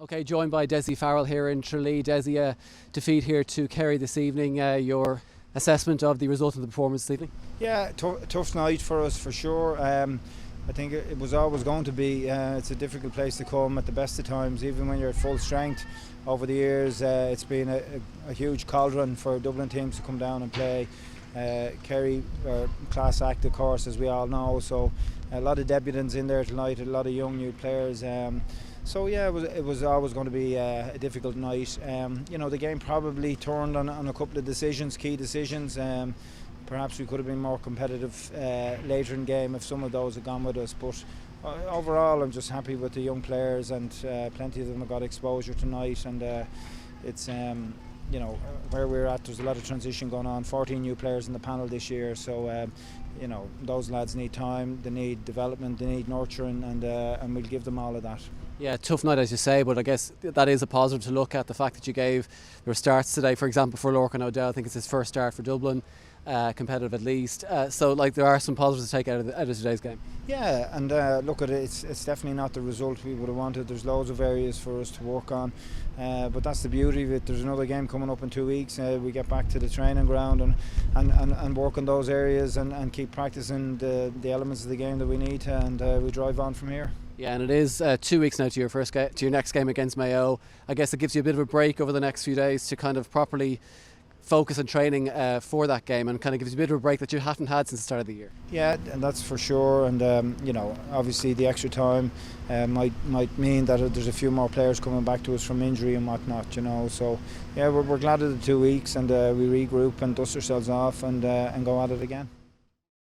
Okay, joined by Dessie Farrell here in Tralee. Dessie, defeat here to Kerry this evening. Your assessment of the result of the performance this evening? Yeah, tough night for us for sure. I think it was always going to be. It's a difficult place to come at the best of times, even when you're at full strength. Over the years, it's been a huge cauldron for Dublin teams to come down and play. Kerry are class act, of course, as we all know. So a lot of debutants in there tonight, a lot of young new players. So yeah, it was always going to be a difficult night. The game probably turned on a couple of decisions, key decisions. Perhaps we could have been more competitive later in the game if some of those had gone with us. But overall, I'm just happy with the young players, and plenty of them have got exposure tonight. And it's where we're at, there's a lot of transition going on. 14 new players in the panel this year, so those lads need time, they need development, they need nurturing, and we'll give them all of that. Yeah, tough night as you say, but I guess that is a positive to look at. The fact that you gave your starts today, for example, for Lorcan O'Dell, I think it's his first start for Dublin, competitive at least. So there are some positives to take out of today's game. Yeah, and look at it, it's definitely not the result we would have wanted. There's loads of areas for us to work on, but that's the beauty of it. There's another game coming up in 2 weeks. We get back to the training ground and work on those areas and keep practicing the elements of the game that we need, and we drive on from here. Yeah, and it is 2 weeks now to your next game against Mayo. I guess it gives you a bit of a break over the next few days to kind of properly focus on training for that game, and kind of gives you a bit of a break that you haven't had since the start of the year. Yeah, and that's for sure. And obviously the extra time might mean that there's a few more players coming back to us from injury and whatnot. So yeah, we're glad of the 2 weeks, and we regroup and dust ourselves off and go at it again.